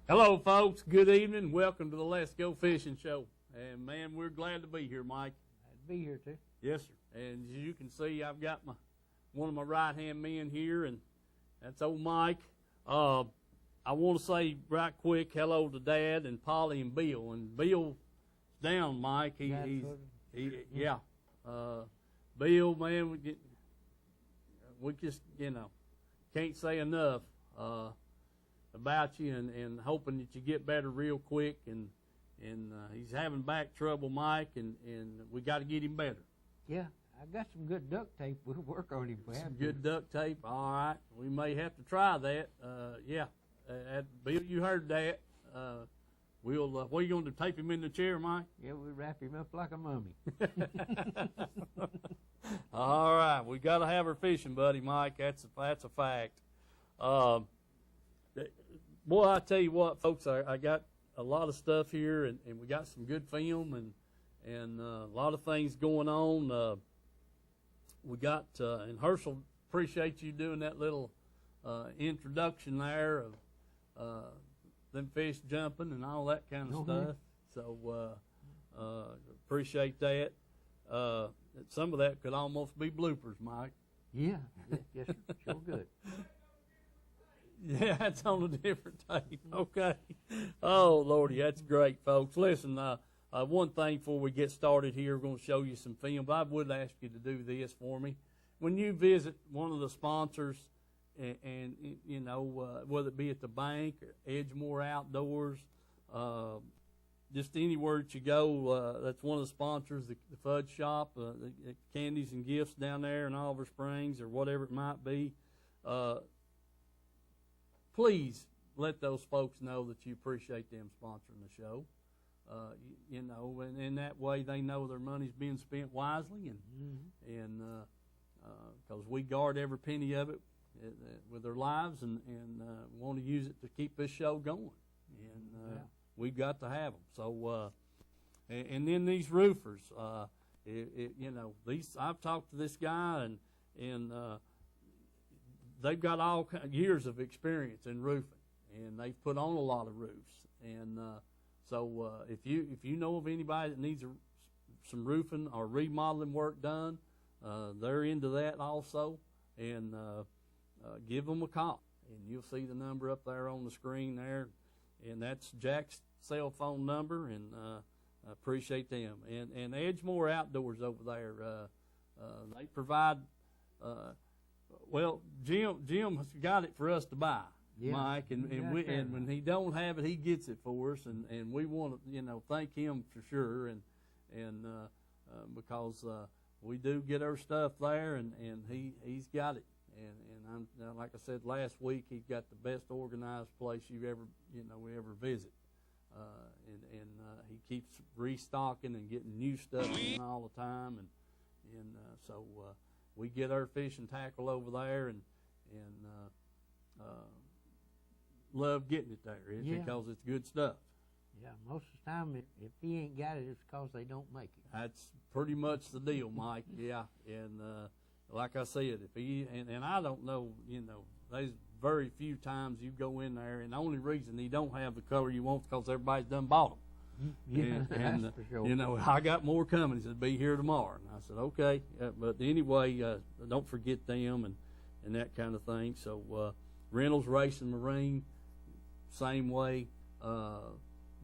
Hello, folks. Good evening. Welcome to the Let's Go Fishing show. And, man, we're glad to be here, Mike. Glad to be here, too. Yes, sir. And as you can see, I've got one of my right-hand men here, and that's old Mike. I want to say right quick hello to Dad and Polly and Bill. And Bill's down, Mike. Yeah. Bill, man, we just, can't say enough about you, and hoping that you get better real quick. And he's having back trouble, Mike, and we got to get him better. Yeah, I got some good duct tape. We'll work on him. Some good duct tape. All right, we may have to try that. Bill, you heard that. What are you going to do, tape him in the chair, Mike? Yeah, we'll wrap him up like a mummy. All right, we got to have our fishing buddy, Mike. That's a fact. Boy, I tell you what, folks, I got a lot of stuff here, and we got some good film and a lot of things going on. We got, and Herschel, appreciate you doing that little introduction there of them fish jumping and all that kind of stuff. So appreciate that. Some of that could almost be bloopers, Mike. Yeah, yes, sure good. Yeah, that's on a different tape. Okay. Oh, Lordy, that's great, folks. Listen, one thing before we get started here, we're going to show you some film, but I would ask you to do this for me. When you visit one of the sponsors, and whether it be at the bank or Edgemore Outdoors, just anywhere that you go, that's one of the sponsors, the Fudge Shop, the candies and gifts down there in Oliver Springs or whatever it might be. Please let those folks know that you appreciate them sponsoring the show. And in that way they know their money's being spent wisely, and because we guard every penny of it with their lives, and want to use it to keep this show going, and we've got to have them. So, and then these roofers, these I've talked to this guy, and they've got all years of experience in roofing, and they've put on a lot of roofs. And so if you know of anybody that needs some roofing or remodeling work done, they're into that also. And give them a call, and you'll see the number up there on the screen there, and that's Jack's cell phone number. And I appreciate them. And Edgemore Outdoors over there, they provide. Well, Jim has got it for us to buy, Mike, and when he don't have it, he gets it for us, and we want to thank him for sure, and because we do get our stuff there, and he's got it, and I'm like I said last week, he's got the best organized place we ever visit, and he keeps restocking and getting new stuff in all the time, and so. We get our fishing tackle over there, and love getting it there. It's because it's good stuff. Yeah, most of the time, if he ain't got it, it's because they don't make it. That's pretty much the deal, Mike. Yeah, and like I said, if he and I don't know, there's very few times you go in there, and the only reason he don't have the color you want is because everybody's done bought them. Yeah, that's for sure. I got more coming. He said, be here tomorrow. And I said, okay. But anyway, don't forget them and that kind of thing. So Reynolds Racing Marine, same way.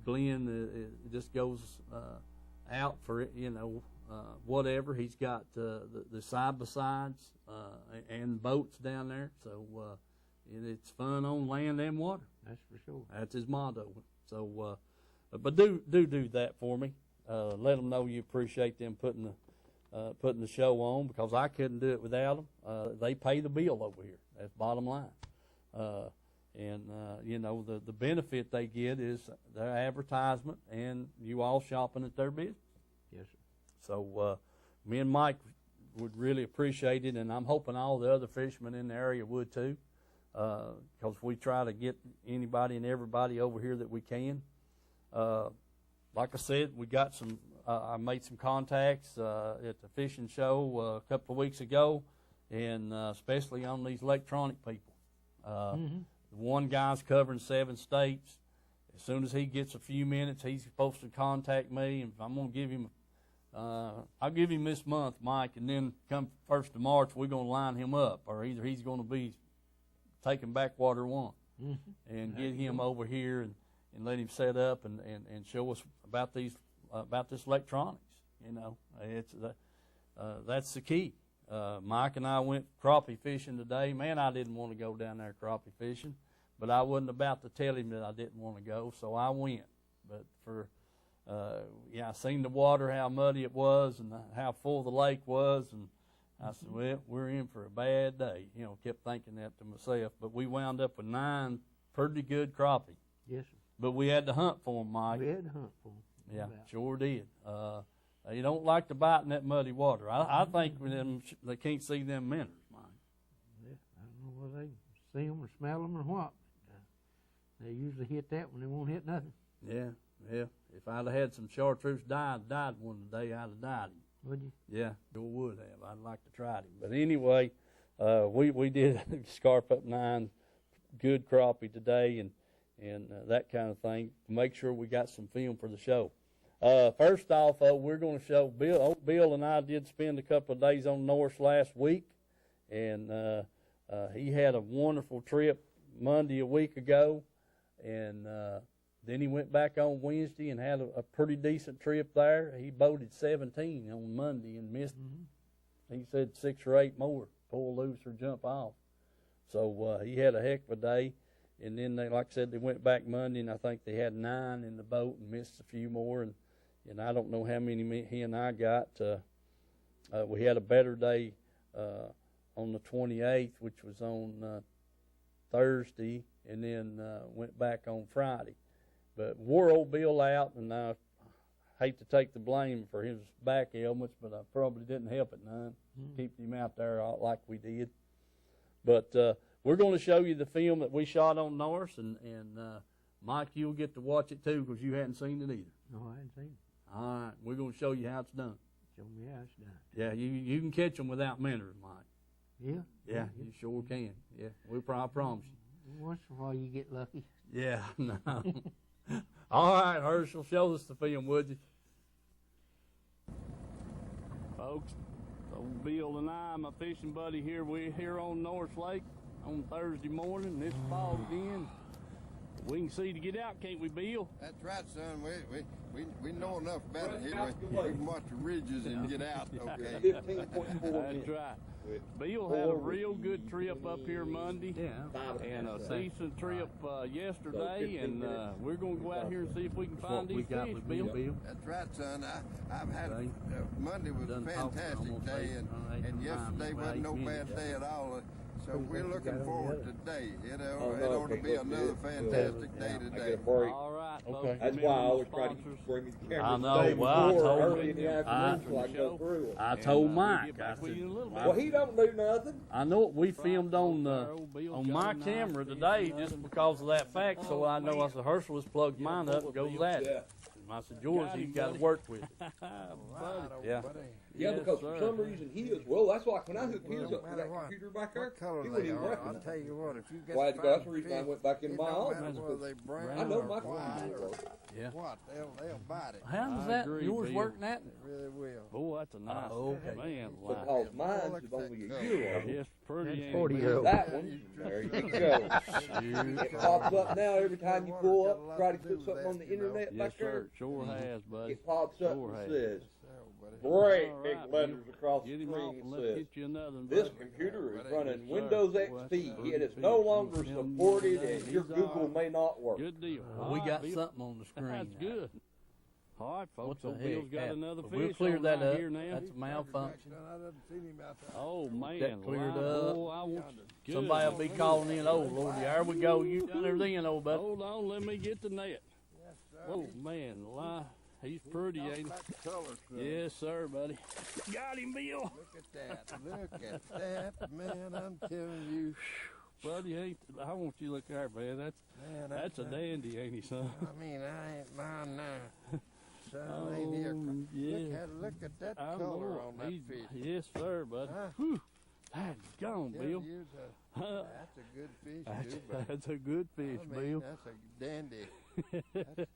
Glenn just goes out for it, whatever. He's got the side-by-sides and boats down there. So it's fun on land and water. That's for sure. That's his motto. So but do that for me. Let them know you appreciate them putting the show on, because I couldn't do it without them. They pay the bill over here. That's bottom line. The benefit they get is their advertisement and you all shopping at their business. Yes, sir. So me and Mike would really appreciate it, and I'm hoping all the other fishermen in the area would too, because we try to get anybody and everybody over here that we can. Like I said, we got some. I made some contacts at the fishing show a couple of weeks ago, and especially on these electronic people. One guy's covering 7 states, as soon as he gets a few minutes, he's supposed to contact me, and I'm going to give him, I'll give him this month, Mike, and then come 1st of March, we're going to line him up, or either he's going to be taking backwater 1 and get him over here and let him set up and show us about this electronics. You know, it's that's the key. Mike and I went crappie fishing today. Man, I didn't want to go down there crappie fishing, but I wasn't about to tell him that I didn't want to go, so I went. But I seen the water, how muddy it was, and how full the lake was, and I said, well, we're in for a bad day. You know, kept thinking that to myself. But we wound up with 9 pretty good crappie. Yes, sir. But we had to hunt for them, Mike. We had to hunt for them. Yeah, sure did. You don't like to bite in that muddy water. I think they can't see them minnows, Mike. Yeah, I don't know whether they see them or smell them or what. They usually hit that when they won't hit nothing. Yeah. If I'd have had some chartreuse died one today, I'd have died him. Would you? Yeah, sure would have. I'd like to try him. But anyway, we did scarp up 9 good crappie today and that kind of thing to make sure we got some film for the show. First off, we're going to show Bill. Old Bill and I did spend a couple of days on Norse last week, and he had a wonderful trip Monday a week ago, and then he went back on Wednesday and had a pretty decent trip there. He boated 17 on Monday and missed, he said 6 or 8 more, pull loose or jump off. So he had a heck of a day. And then, like I said, they went back Monday, and I think they had 9 in the boat and missed a few more. And I don't know how many he and I got. We had a better day on the 28th, which was on Thursday, and then went back on Friday. But wore old Bill out, and I hate to take the blame for his back ailments, but I probably didn't help it none. Keep him out there like we did. But we're going to show you the film that we shot on Norse, and Mike, you'll get to watch it too because you hadn't seen it either. No, I hadn't seen it. All right, we're going to show you how it's done. Show me how it's done. Yeah, you can catch them without minnows, Mike. Yeah? Yeah, you sure can. Yeah, I promise you. Once in a while you get lucky. Yeah, no. All right, Herschel, show us the film, would you? Folks, old Bill and I, my fishing buddy here, we're here on North Lake on Thursday morning. It's fog again. We can see to get out, can't we, Bill? That's right, son. We know enough about it here. We can watch the ridges and get out, okay? 15.4 That's right. Bill had a real good trip up here Monday, and a decent trip yesterday, and we're going to go out here and see if we can find these fish, Bill. That's right, son. I've had Monday was a fantastic day, and yesterday wasn't no bad day at all. So we're looking forward to today. It ought to be another fantastic day today. All right, folks. That's why I always try to bring me the camera. I know. Well, early in the afternoon so I can go through it. I told Mike. I said, Well, he don't do nothing. I know we filmed on my camera today just because of that fact. So I know I said Herschel has plugged mine up and goes at it. I said, George, he's got to work with it. Yeah. Yeah, because for some reason that's like when I hooked his up to that computer back there, he wouldn't even recognize I'll tell you what, if you get Well, that's the reason I went back into my office. I I know my computer works. Yeah. What? They'll bite it. How does that yours working at? It really will. Oh, that's a nice man. Because mine is only a year old. Yes, pretty. That's 40-year-old. That one, there you go. It pops up now every time you pull up, try to put something on the internet Yes, back there. sir. Sure has, buddy. It pops up Sure and has. says, All great right, big letters across the Get him screen. off and It let's says, get you another one, this buddy. computer is running Yes, sir. Windows Well, that's XP. pretty It is big. no longer Him supported today. and your He's all Google right. may not work. Good deal. Well, All we right, got Bill. something on the screen. That's now. good. All right, folks. What So the Bill's heck got happened? another But fish we'll clear on that right up. here now. That's a malfunction. I didn't see him out there. Oh man, That cleared wow. up. Oh, I want good. Somebody will be calling in. Oh, Lordy, there we go. You done everything, old buddy. Hold on, let me get the net. Yes, sir. Oh man, he's pretty, ain't he? Like the color, son. Yes, sir, buddy. Got him, Bill. Look at that. Look at that, man. I'm telling you. Buddy, I want you to look there, man. That's a dandy, ain't he, son? I mean, I ain't mine now. Son, ain't here. Yeah. Look at that I color know on it. that He's- fish. Yes, sir, buddy. Huh? Whew. That's gone, Tell Bill. you, that's a good fish, too, buddy. That's a good fish, I mean, Bill. that's a dandy.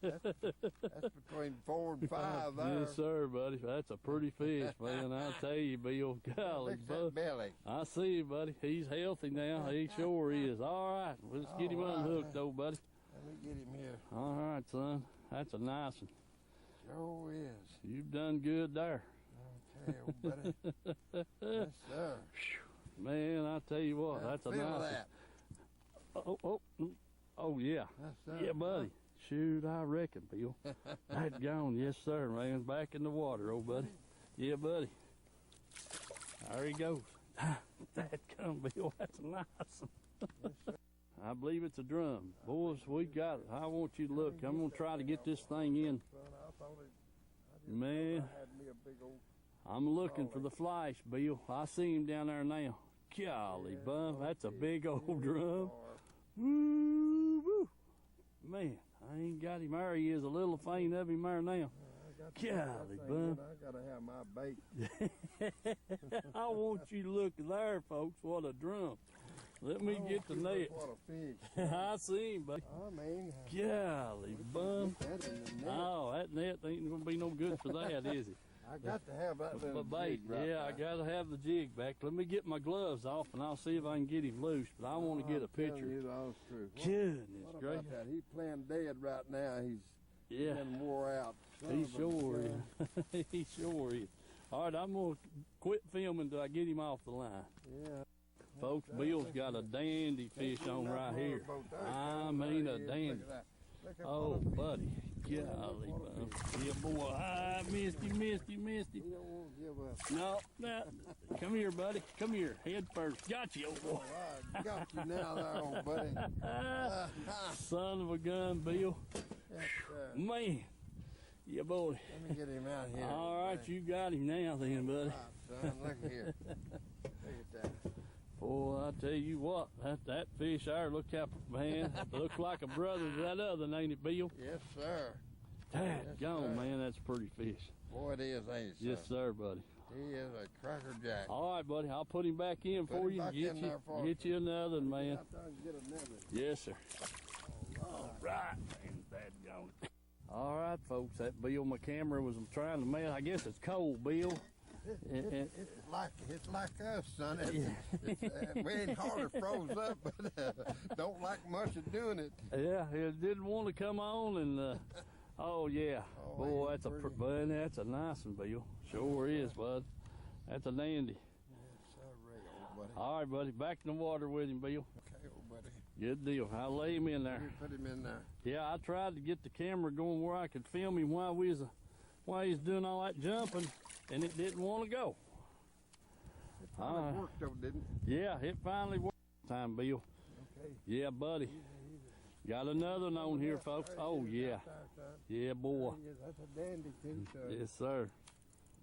That's between 4 and 5 there. Yes, sir, buddy. That's a pretty fish, man. I'll tell you, Bill. Golly, Fix that bud. belly. I see you, buddy. He's healthy now. He sure is. All right. Let's get him unhooked, though, buddy. Let me get him here. All right, son. That's a nice one. Sure is. You've done good there. Okay, old buddy. Yes, sir. Man, I tell you what, that's a Feel nice that. Oh, yeah. Yes, sir. Yeah, buddy. Shoot, I reckon, Bill. That's gone. Yes, sir, man. Back in the water, old buddy. Yeah, buddy. There he goes. That come, Bill. That's a nice one. Yes, sir. I believe it's a drum. Boys, we got it. I want you to look. I'm going to try to get this thing in. Son, I thought Man, I had me a big old... I'm looking for the flash, Bill. I see him down there now. Golly, bum, that's a big old drum. Woo, woo. Man, I ain't got him. There he is, a little faint of him there now. Golly, bum. I gotta have my bait. I want you to look there, folks. What a drum. Let me get the net. What a fish. I see him, buddy. I mean... Golly, bum. That's in the net. Oh, that net ain't gonna be no good for that, is it? I got to have that little But bait, jig right yeah, I there. gotta have the jig back. Let me get my gloves off and I'll see if I can get him loose. But I want to get a I'm telling picture. you the honest truth. Goodness What gracious. about that? He's playing dead right now. He's Yeah, been wore out. Son he of a sure gun. is. He sure is. All right, I'm gonna quit filming till I get him off the line. Yeah. Folks, Bill's got a dandy fish on right here. I mean a dandy. Oh, buddy. Golly, bum. Yeah, boy. I missed him. He don't want to give up. No, no. Come here, buddy. Come here. Head first. Got you, old boy. All right, got you now there, old buddy. Son of a gun, Bill. Yes, sir. Man. Yeah, boy. Let me get him out here. All right, you got him now then, buddy. All right, son, look here. Look at that. Boy, I tell you what, that fish there, look how, man, looks like a brother to that other, ain't it, Bill? Yes, sir. Gone, sir. man, that's a pretty fish. Boy, it is, ain't it, son? Yes, sir, buddy. He is a cracker jack. All right, buddy, I'll put him back in Put for him you. back in there for Get you another one, man. Out there and get another. Yes, sir. All right, man, that's gone. All right, folks, that Bill, my camera was trying to melt. I guess it's cold, Bill. It's like us, son. We ain't hardly froze up, but don't like much of doing it. Yeah, it didn't want to come on, and oh yeah, Oh, boy, ain't that's pretty. bud, that's a nice one, Bill. Sure is, bud. That's a dandy. Yes, sir, old buddy. All right, buddy, back in the water with him, Bill. Okay, old buddy. Good deal. I'll lay him in there. You put him in there. Yeah, I tried to get the camera going where I could film him while he's doing all that jumping, and it didn't want to go. It probably worked, though, didn't it? Yeah, it finally worked time, Bill. Okay. Yeah, buddy. Got another one on here, folks. Oh, yeah. Yeah, boy. That's a dandy, too, son. Yes, sir.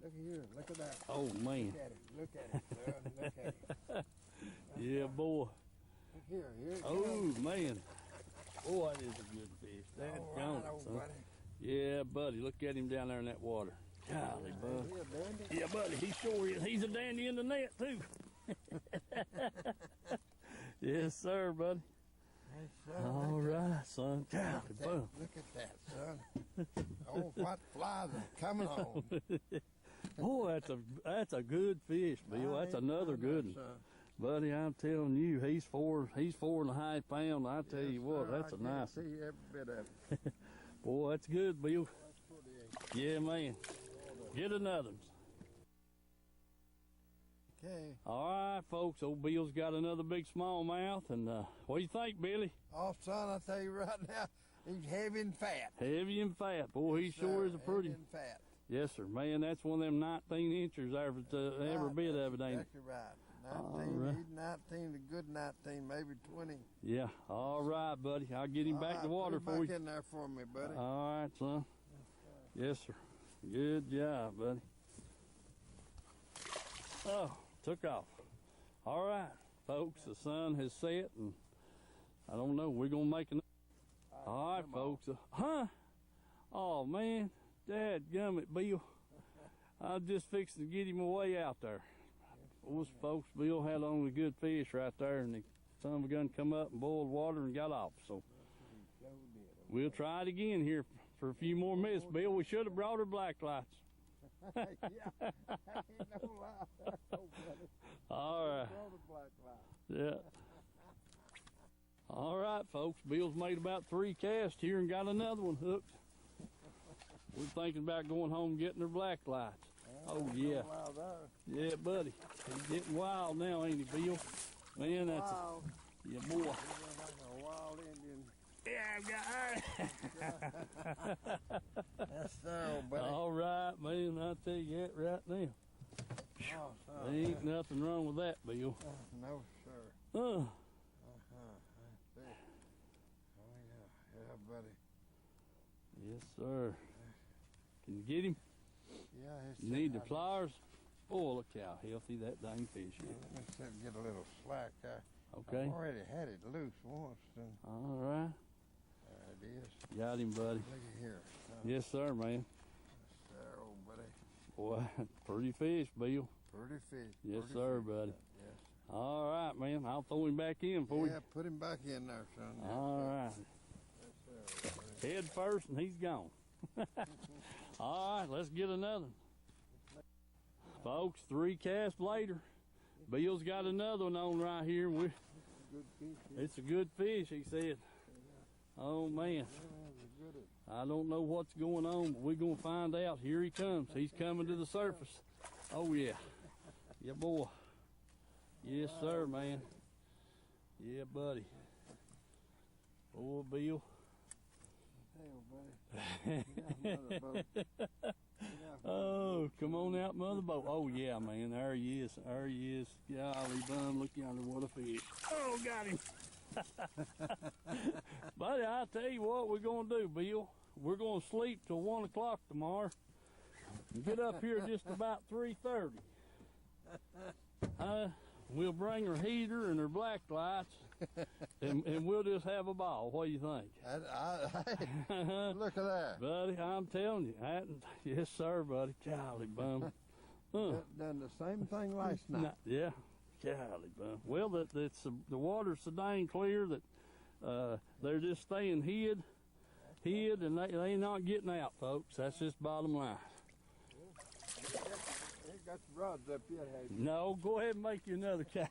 Look here. Look at that. Oh, man. Look at it, son. Look at it. Yeah, boy. Look here. Here it Oh, comes. man. Boy, that is a good fish. That's All gone, right, old son. buddy. Yeah, buddy. Look at him down there in that water. Golly, bud. Is he a dandy? Yeah, buddy. He sure is. He's a dandy in the net, too. Yes, sir, buddy. Yes, sir. All right, son. Golly, bud. Look at that, son. Oh, what flies are coming on. Boy, that's a good fish, Bill. That's another good one. Son. Buddy, I'm telling you, he's 4.5 pounds. I tell you what, that's a nice one. I see every bit of it. Boy, that's good, Bill. Yeah, man. Get another one. Okay. All right, folks. Old Bill's got another big smallmouth. And what do you think, Billy? Oh, son, I tell you right now, he's heavy and fat. Heavy and fat. Boy, he sure is a pretty. Heavy and fat. Yes, sir. Man, that's one of them 19 inchers every Right, bit that's of it, ain't it? exactly right. All 19, right. he's 19, a good 19, maybe 20. Yeah. All right, buddy. I'll get him All back right, to water put for him you. back in there for me, buddy. All right, son. Yes, sir. Good job, buddy. Oh, took off. All right, folks, the sun has set, and I don't know, we're going to make an... All right, folks. Huh? Oh, man. Dadgummit, Bill. I'm just fixing to get him away out there. Those folks, Bill had on a good fish right there, and the son of a gun come up and boiled water and got off, so... We'll try it again here for a few more minutes, Bill. We should have brought her black lights. Yeah, ain't no lie. All right. Black light. Yeah. All right, folks. Bill's made about 3 casts here and got another one hooked. We're thinking about going home and getting her black lights. Oh, yeah. Yeah, buddy. He's getting wild now, ain't he, Bill? Man, that's wild. Yeah, boy. He's like a wild Indian. Yeah, I've got That's so, buddy. All right, man. I'll tell you that right now. Oh, There ain't nothing wrong with that, Bill. no, sir. Uh, Oh, yeah. Yeah, buddy. yes, sir. Can you get him? Yeah, it's You need the pliers? Oh, look how healthy that dang fish is. Let me see if I get a little slack. Okay. I've already had it loose once. And All right. there it is. Got him, buddy. Look at here. Yes, sir, man. There, old buddy. Boy, pretty fish, Bill. Pretty fish. Yes, pretty sir, fish. buddy. Yes. All right, man. I'll throw him back in for Yeah, you. put him back in there, son. Yes, All sir. right. Yes, sir. Head first, and he's gone. All right, let's get another. Folks, 3 casts later, Bill's got another one on right here. Good fish. It's a good fish, he said. Oh, man. I don't know what's going on, but we're going to find out. Here he comes. He's coming to the surface. Oh, yeah. Yeah, boy. Yes, sir, man. Yeah, buddy. Boy, Bill. Oh, come on out, mother boat. Oh, yeah, man. There he is. There he is. Golly bum, look yonder, what a fish. Oh, got him. Buddy, I'll tell you what we're going to do, Bill. We're going to sleep till 1 o'clock tomorrow. And get up here just about 3:30. We'll bring her heater and her black lights, and we'll just have a ball. What do you think? Hey, look at that. Buddy, I'm telling you. Yes, sir, buddy. Golly bum. Done the same thing last night. Yeah. Golly bum. Well, the water's so dang clear that they're just staying hid, and they not getting out, folks. That's just bottom line. Ain't got the rods up yet, have you? No, go ahead and make you another cast.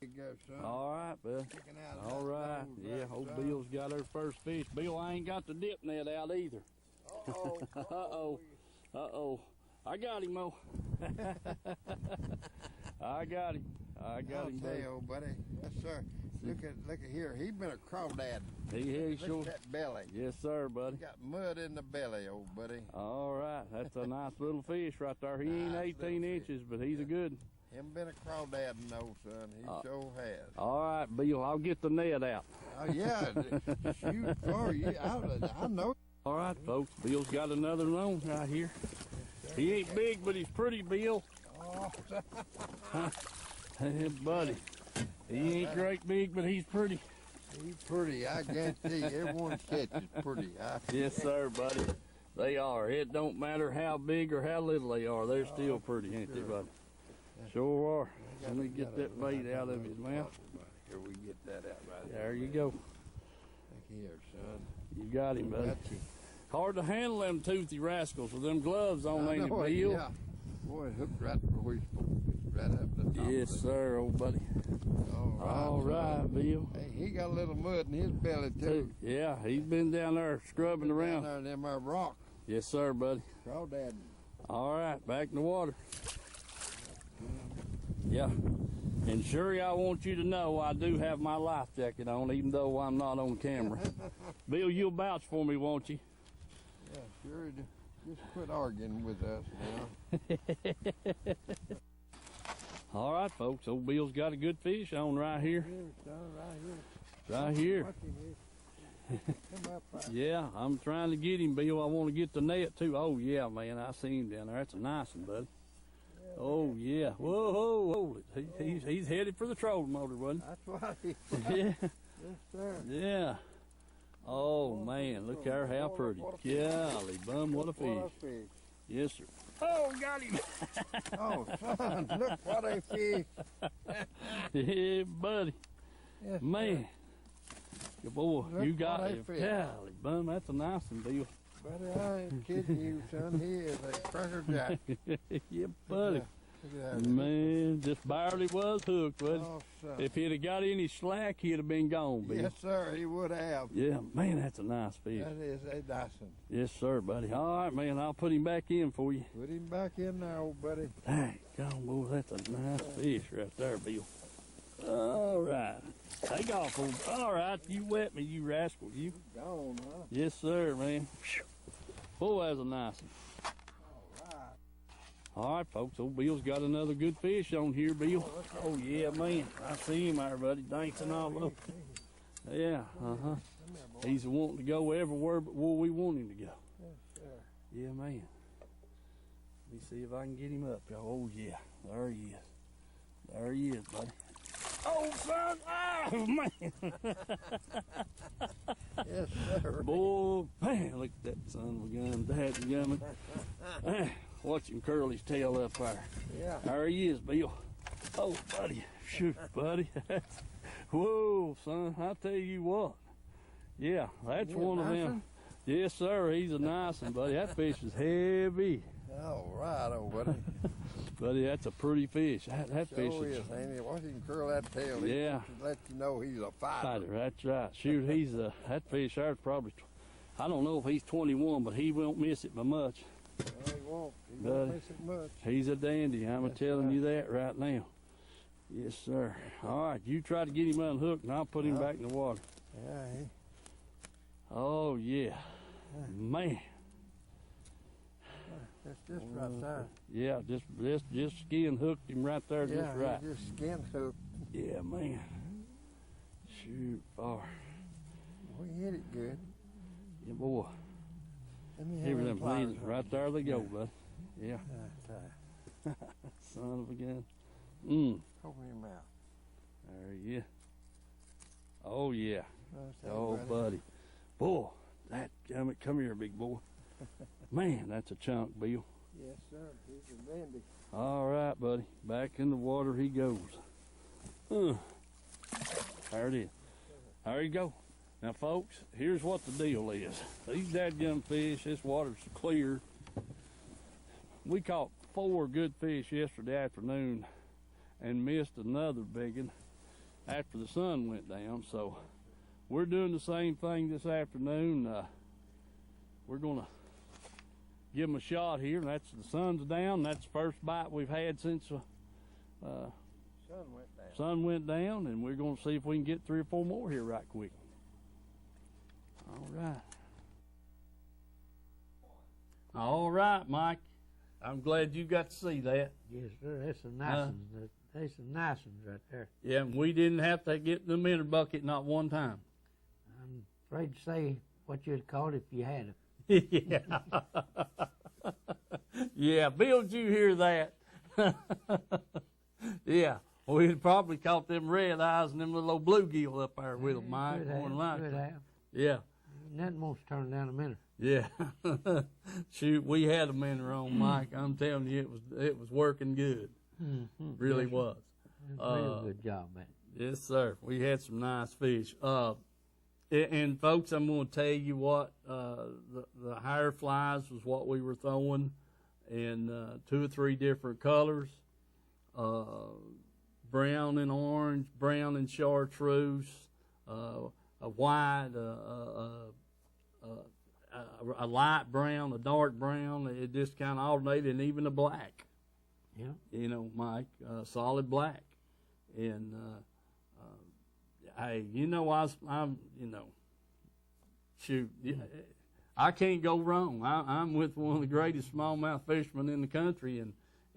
Here you go, son. All right, bud. Checking out All that right. nose Yeah, right, old son. Bill's got her first fish. Bill, I ain't got the dip net out either. Uh-oh. Uh-oh. Uh-oh. I got him, Mo. I got him. I got I'll him, tell buddy. you, old buddy. Yes, sir. Look at here. He's been a crawdad. He Look sure. at that belly. Yes, sir, buddy. He got mud in the belly, old buddy. All right. That's a nice little fish right there. He ain't Nice 18 little inches, but he's a good one. Him been a crawdad, no, son. He sure has. All right, Bill. I'll get the net out. Oh, yeah. Shoot for you. I know. All right, folks. Bill's got another one right here. He ain't big, but he's pretty, Bill. Oh, Hey, buddy. He ain't great big, but he's pretty. he's pretty. I guarantee you, everyone's catch is pretty. Yes, sir, buddy. They are. It don't matter how big or how little they are. They're still pretty, ain't they, buddy? Sure are. Let me get that bait out of his mouth. Here, we get that out right There you go. Look here, son. You got him, buddy. Got you. Hard to handle them toothy rascals with them gloves on, I ain't it, know Bill? it, yeah. Boy, it hooked right where he's supposed to. Right up the top. Yes, sir, old buddy. All right, son. Bill. Hey, he got a little mud in his belly, too. Yeah, he's been down there scrubbing Down around. there in them rocks. Yes, sir, buddy. Crawdad. All right, back in the water. Yeah. And Sherry, I want you to know I do have my life jacket on, even though I'm not on camera. Bill, you'll vouch for me, won't you? Yeah, sure. Just quit arguing with us now. All right, folks. Old Bill's got a good fish on right here. Right here. Yeah, I'm trying to get him, Bill. I want to get the net, too. Oh, yeah, man. I see him down there. That's a nice one, buddy. Oh, yeah. Whoa, hold it. He's headed for the trolling motor, wasn't That's right. he? Yeah. Yes, sir. Yeah. Oh, man. Look there, how pretty. Golly, bum, what a fish. Yes, sir. Oh, got him. Oh, son, look what a fish. Yeah, buddy. Yes, Man. Good boy, Look you got what I it. feel. Golly, bum, that's a nice one, Bill. Buddy, I ain't kidding you, son. He is a cracker jack. Yeah, buddy. Look at that. Man, just barely was hooked, buddy. Oh, son. If he'd have got any slack, he'd have been gone, Bill. Yes, sir, he would have. Yeah, man, that's a nice fish. That is a nice one. Yes, sir, buddy. All right, man, I'll put him back in for you. Put him back in there, old buddy. Dang, gone, boy, that's a nice fish right there, Bill. All right. Take off, old. All right, you wet me, you rascal, you. Gone, huh? Yes, sir, man. Boy, that's a nice one. All right. All right, folks, old Bill's got another good fish on here, Bill. Oh, yeah, man. I see him there, buddy, dancing all up. Yeah, uh-huh. He's wanting to go everywhere but where we want him to go. Yes, sir. Yeah, man. Let me see if I can get him up. Oh, yeah, there he is. There he is, buddy. Oh, son! Oh, man! Yes, sir. Boy, man, look at that son of a gun, dadgummit. Watch him curl his tail up there. Yeah. There he is, Bill. Oh, buddy. Shoot, buddy. Whoa, son, I tell you what. Yeah, that's You one of nice them. one? Yes, sir, he's a nice one, buddy. That fish is heavy. All right, old buddy. Buddy, that's a pretty fish. That fish Sure is is, ain't he? Watch him curl that tail. He Yeah. wants to let you know he's a fighter. fighter. That's right. Shoot, he's that fish there's probably, I don't know if he's 21, but he won't miss it by much. No, he won't. He Buddy. won't miss it much. He's a dandy. I'm Yes, telling sir. you that right now. Yes, sir. All right, you try to get him unhooked, and I'll put him back in the water. Yeah, Oh yeah, man. that's just right there. Yeah, just skin hooked him right there, Yeah, just right. he just skin hooked. Yeah, man. Shoot, far. We hit it good. Yeah, boy. Let me Here have them pliers please. on. Right there they go, bud. Yeah. Son of a gun. Open your mouth. There you. Oh yeah. That's that, Oh, buddy. Boy, that come here, big boy. Man, that's a chunk, Bill. Yes, sir. He's a dandy. All right, buddy. Back in the water he goes. There it is. There you go. Now, folks, here's what the deal is. These dadgum fish, this water's clear. We caught 4 good fish yesterday afternoon and missed another big one after the sun went down. So we're doing the same thing this afternoon. We're going to give them a shot here. And that's the sun's down. That's the first bite we've had since Sun went down. sun went down, and we're going to see if we can get 3 or 4 more here right quick. All right. All right, Mike. I'm glad you got to see that. Yes, sir. That's some nice ones. There's some nice ones right there. Yeah, and we didn't have to get in the minnow bucket not one time. I'm afraid to say what you'd call it if you had them. Yeah. Yeah, Bill, did you hear that? Yeah. We'd probably caught them red eyes and them little old bluegill up there with them, Mike. Could More than have, likely. could have. Yeah. Nothing wants to turn down a minute. Yeah. Shoot, we had a minnow on, Mike. I'm telling you, it was working good. Really Yes, sir. was. Real good job, man. Yes, sir. We had some nice fish. And folks, I'm going to tell you what, the higher flies was what we were throwing in 2 or 3 different colors. Brown and orange, brown and chartreuse, a white, a light brown, a dark brown. It just kind of alternated, and even a black. Yeah. You know, Mike, solid black. And hey, you know, I'm, you know, shoot, I can't go wrong. I'm with one of the greatest smallmouth fishermen in the country,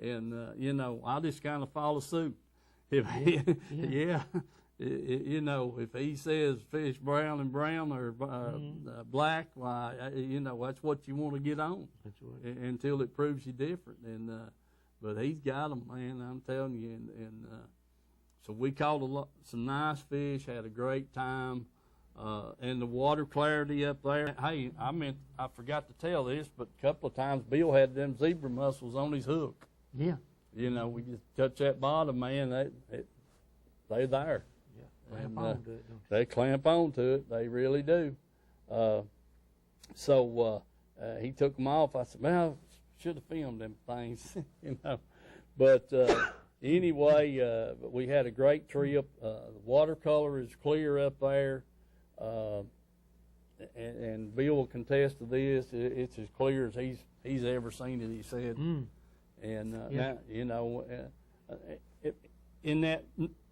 and you know, I just kind of follow suit. If you know, if he says fish brown and brown or black, why, you know, that's what you want to get on. That's what. Until it proves you different. And but he's got them, man. I'm telling you. And so we caught some nice fish, had a great time. And the water clarity up there. Hey, I forgot to tell this, but a couple of times Bill had them zebra mussels on his hook. Yeah. You know, we just touch that bottom, man, they're there. Yeah. Clamp on to it, don't They clamp on to it. They really do. So he took them off. I said, well, should have filmed them things, you know. But anyway, we had a great trip. The watercolor is clear up there. And Bill will contest to this. It's as clear as he's ever seen it, he said. And now, you know, in that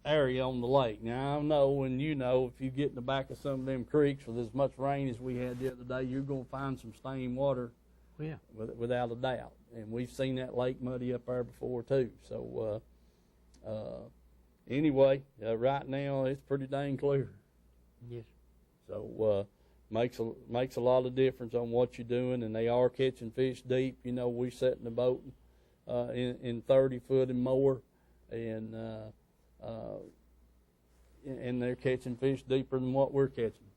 area on the lake. Now I know, and you know, if you get in the back of some of them creeks with as much rain as we had the other day, you're going to find some stained water. Yeah. Without a doubt. And we've seen that lake muddy up there before too. So anyway, right now it's pretty dang clear. Yes. So makes a lot of difference on what you're doing, and they are catching fish deep. You know, we set in the boat in 30 foot and more, and they're catching fish deeper than what we're catching.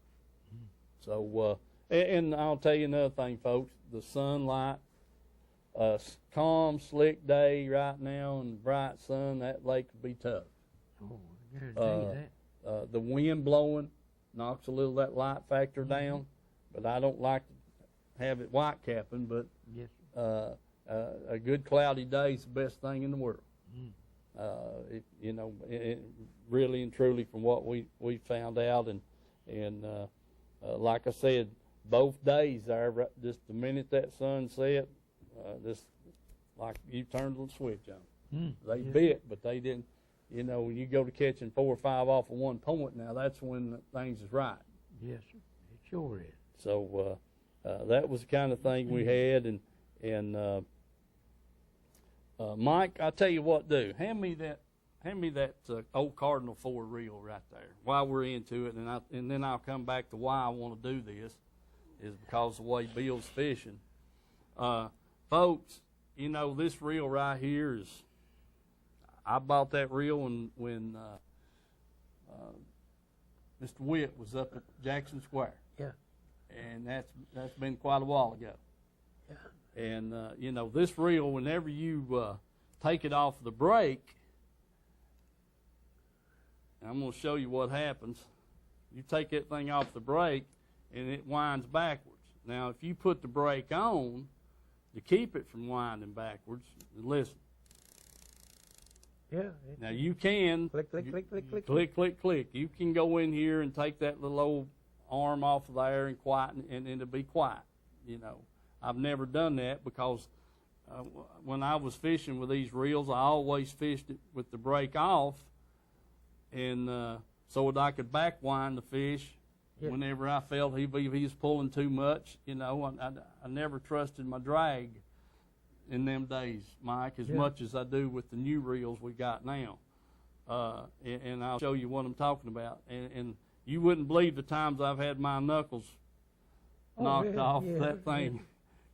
So and I'll tell you another thing, folks. The sunlight, calm, slick day right now, and bright sun, that lake would be tough. Oh, I guarantee you that. The wind blowing knocks a little of that light factor down, but I don't like to have it white capping. But yes. A good cloudy day is the best thing in the world. You know, really and truly, from what we found out, and like I said, both days there, just the minute that sun set, just like you turned the switch on. They bit, but they didn't. You know, when you go to catching 4 or 5 off of one point, now that's when things is right. Yes, sir. It sure is. So that was the kind of thing we had, and Mike, I tell you what, do hand me that old Cardinal 4 reel right there while we're into it, and then I'll come back to why I want to do this, is because of the way Bill's fishing. Folks, you know, this reel right here is, I bought that reel when Mr. Witt was up at Jackson Square. Yeah. And that's been quite a while ago. Yeah. And, you know, this reel, whenever you take it off the brake, I'm going to show you what happens. You take that thing off the brake, and it winds backwards. Now, if you put the brake on to keep it from winding backwards, listen. Yeah. Now, you can. Click, click, click, click, click. Click, click, click. You can go in here and take that little old arm off of there and quieten, and it'll be quiet, you know. I've never done that because when I was fishing with these reels, I always fished it with the brake off, and so that I could back wind the fish whenever I felt he was pulling too much. You know, I never trusted my drag in them days, Mike, as much as I do with the new reels we got now. And I'll show you what I'm talking about. And you wouldn't believe the times I've had my knuckles knocked off that thing.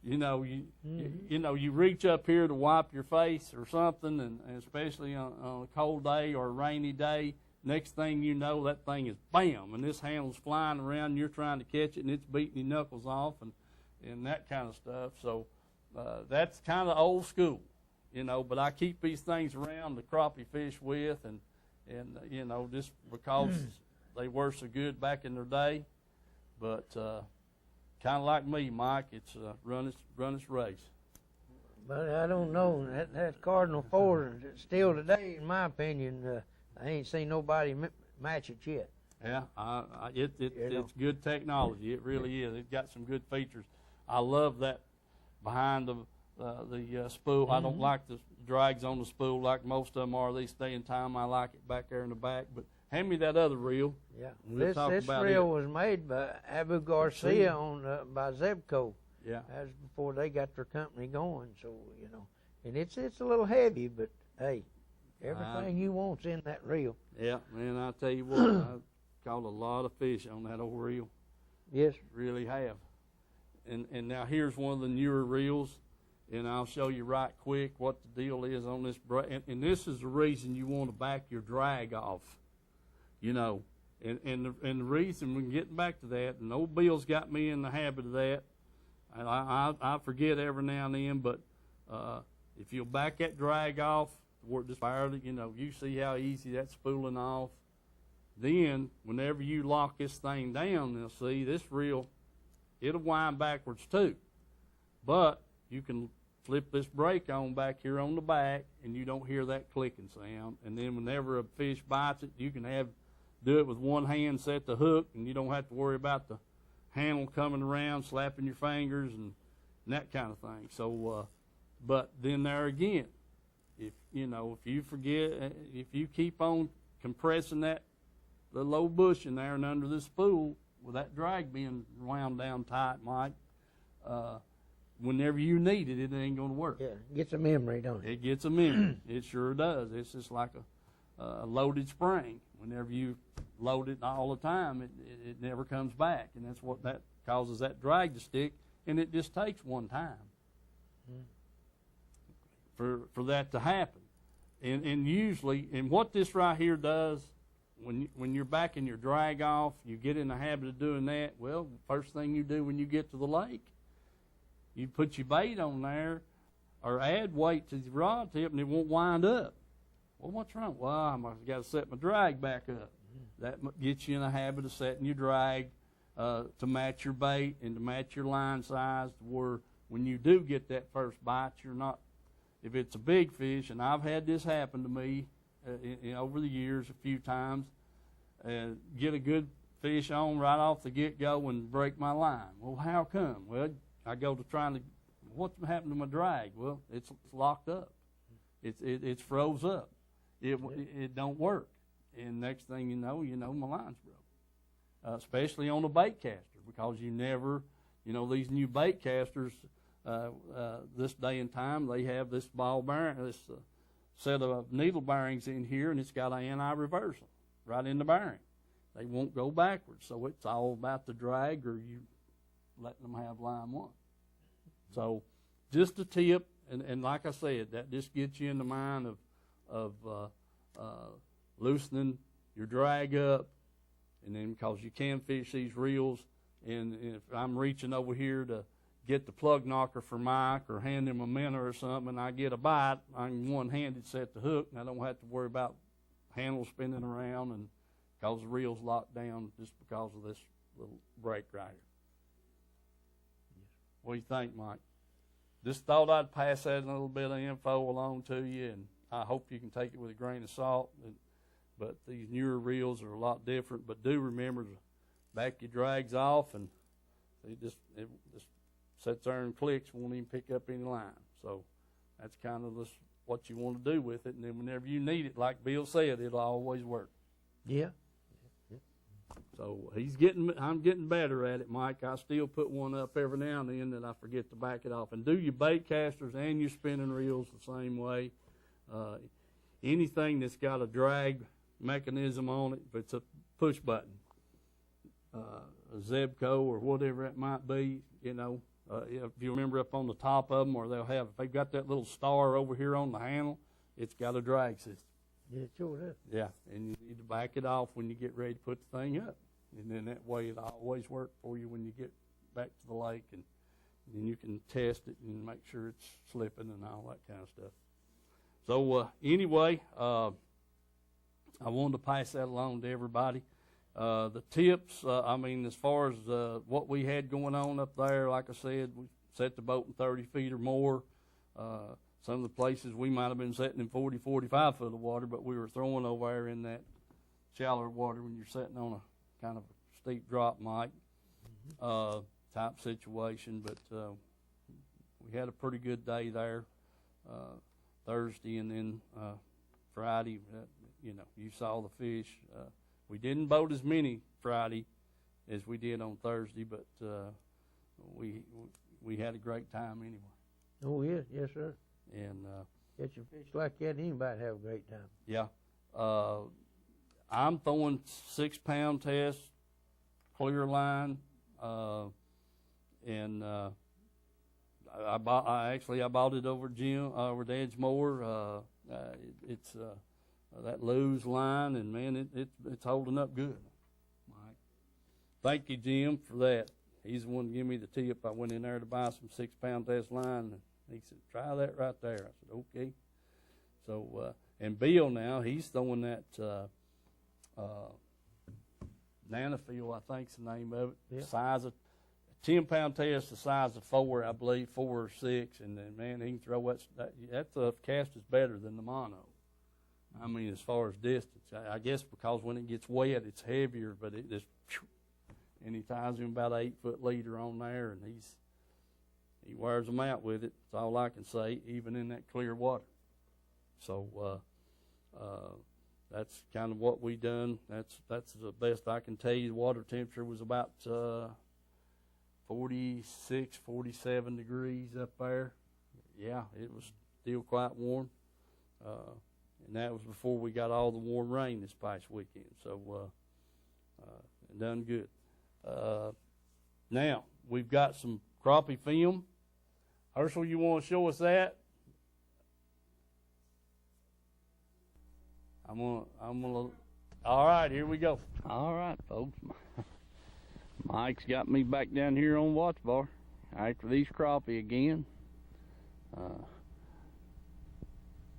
You know, you know, you reach up here to wipe your face or something, and especially on a cold day or a rainy day, next thing you know, that thing is bam, and this handle's flying around, and you're trying to catch it, and it's beating your knuckles off, and that kind of stuff. So that's kind of old school, you know, but I keep these things around to crappie fish with, and you know, just because they were so good back in their day. But kind of like me, Mike, it's run its race. But I don't know. That Cardinal 4 still today, in my opinion, I ain't seen nobody match it yet. Yeah, it's good technology. It really is. It's got some good features. I love that behind the spool. I don't like the drags on the spool like most of them are. They stay in time. I like it back there in the back. But hand me that other reel. Yeah, We'll this reel was made by Abu Garcia by Zebco. Yeah, that's before they got their company going. So you know, and it's a little heavy, but hey, everything you want's in that reel. Yeah, man, I'll tell you what, I've caught a lot of fish on that old reel. Yes, really have. And now here's one of the newer reels, and I'll show you right quick what the deal is on this. And this is the reason you want to back your drag off. You know, And the reason, we're getting back to that, and old Bill's got me in the habit of that, and I forget every now and then, but if you'll back that drag off, where it just fired, you see how easy that's spooling off. Then, whenever you lock this thing down, now see, this reel, it'll wind backwards too. But you can flip this brake on back here on the back, and you don't hear that clicking sound. And then whenever a fish bites it, you can do it with one hand, set the hook, and you don't have to worry about the handle coming around, slapping your fingers, and that kind of thing. So, but then there again, if you forget, if you keep on compressing that little old bush in there and under the spool, with that drag being wound down tight, Mike, whenever you need it, it ain't going to work. Yeah, it gets a memory, don't it? It gets a memory. It sure does. It's just like a loaded spring. Whenever you load it all the time, it never comes back, and that's what that causes that drag to stick, and it just takes one time for that to happen. And usually, and what this right here does, when you're backing your drag off, you get in the habit of doing that. Well, first thing you do when you get to the lake, you put your bait on there, or add weight to the rod tip, and it won't wind up. Well, what's wrong? Well, I've got to set my drag back up. That gets you in the habit of setting your drag to match your bait and to match your line size, to where when you do get that first bite, you're not, if it's a big fish, and I've had this happen to me over the years a few times, get a good fish on right off the get-go and break my line. Well, how come? Well, I go to trying to, what's happened to my drag? Well, it's locked up. It's froze up. It don't work. And next thing you know, my line's broke. Especially on a bait caster, because you never, these new bait casters, this day and time, they have this ball bearing, this set of needle bearings in here, and it's got an anti-reversal right in the bearing. They won't go backwards, so it's all about the drag, or you letting them have line one. So just a tip, and like I said, that just gets you in the mind of loosening your drag up, and then because you can fish these reels, and if I'm reaching over here to get the plug knocker for Mike or hand him a minnow or something, and I get a bite, I can one-handed set the hook, and I don't have to worry about handle spinning around, and because the reel's locked down just because of this little break right here. What do you think, Mike? Just thought I'd pass that little bit of info along to you, and I hope you can take it with a grain of salt. But these newer reels are a lot different. But do remember to back your drags off, and it just sits there and clicks, won't even pick up any line. So that's kind of what you want to do with it. And then whenever you need it, like Bill said, it'll always work. Yeah. So I'm getting better at it, Mike. I still put one up every now and then that I forget to back it off. And do your bait casters and your spinning reels the same way. Anything that's got a drag mechanism on it, if it's a push button, a Zebco or whatever it might be, if you remember up on the top of them, or if they've got that little star over here on the handle, it's got a drag system. Yeah, sure does. Yeah, and you need to back it off when you get ready to put the thing up. And then that way it'll always work for you when you get back to the lake, and then you can test it and make sure it's slipping and all that kind of stuff. So anyway, I wanted to pass that along to everybody. The tips, as far as what we had going on up there, like I said, we set the boat in 30 feet or more. Some of the places we might have been setting in 40, 45 foot of water, but we were throwing over there in that shallower water when you're sitting on a kind of a steep drop, Mike, type situation. But we had a pretty good day there Thursday, and then Friday, you saw the fish. We didn't boat as many Friday as we did on Thursday, but we had a great time anyway. Oh, yes, sir. And catch a fish like that, anybody have a great time. Yeah. I'm throwing 6-pound test, clear line, and I bought it over over at Edgemore. It's that Lew's line, and man, it's holding up good. thank you, Jim, for that. He's the one to give me the tip. I went in there to buy some 6-pound test line, and he said, try that right there. I said, okay. So, and Bill now, he's throwing that Nanofield, I think's the name of it. Yeah. Size of 10-pound test, the size of 4, I believe, 4 or 6, and then man, he can throw that cast is better than the mono. I mean, as far as distance, I guess because when it gets wet, it's heavier, but it just, and he ties him about 8-foot leader on there, and he wears them out with it. That's all I can say, even in that clear water. So that's kind of what we done. That's the best I can tell you. The water temperature was about 46, 47 degrees up there. Yeah, it was still quite warm. And that was before we got all the warm rain this past weekend. So it done good. Now, we've got some crappie film. Herschel, you want to show us that? I'm gonna. All right, here we go. All right, folks. Mike's got me back down here on watch bar after these crappie again.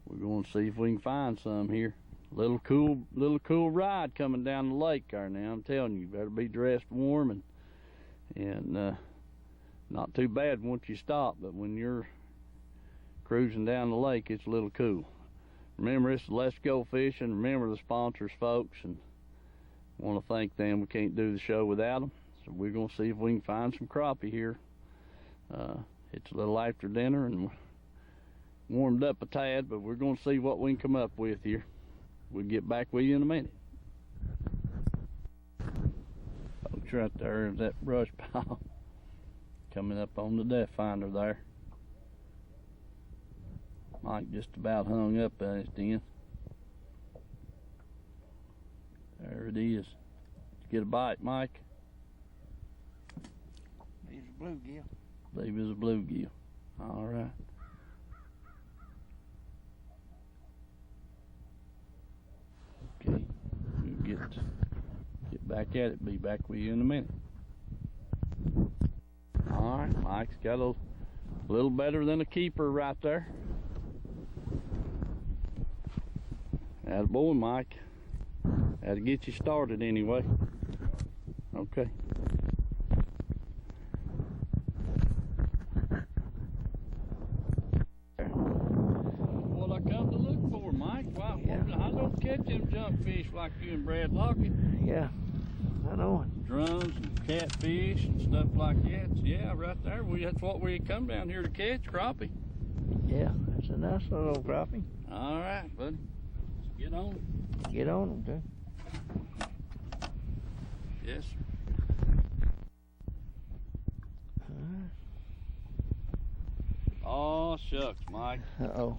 We're going to see if we can find some here. Little cool ride coming down the lake there now. I'm telling you, better be dressed warm and not too bad once you stop, but when you're cruising down the lake, it's a little cool. Remember, it's Let's Go Fishing. Remember the sponsors, folks, and I want to thank them. We can't do the show without them. So we're going to see if we can find some crappie here. It's a little after dinner, and we're warmed up a tad, but we're going to see what we can come up with here. We'll get back with you in a minute. Folks, right there is that brush pile coming up on the depth finder there. Mike just about hung up at his end. There it is. Did you get a bite, Mike? He's a bluegill. I believe it's a bluegill. All right. Okay, we'll get back at it. Be back with you in a minute. All right, Mike's got a little better than a keeper right there. Attaboy, Mike. That'll get you started anyway. Okay. What I come to look for, Mike. Wow, yeah. I don't catch them junk fish like you and Brad Lockett. Yeah, I know it. Drums and catfish and stuff like that. Yeah, right there. That's what we come down here to catch, crappie. Yeah, that's a nice little crappie. All right, buddy. Get on them. Get on them, too. Yes, sir. Oh, shucks, Mike. Uh-oh.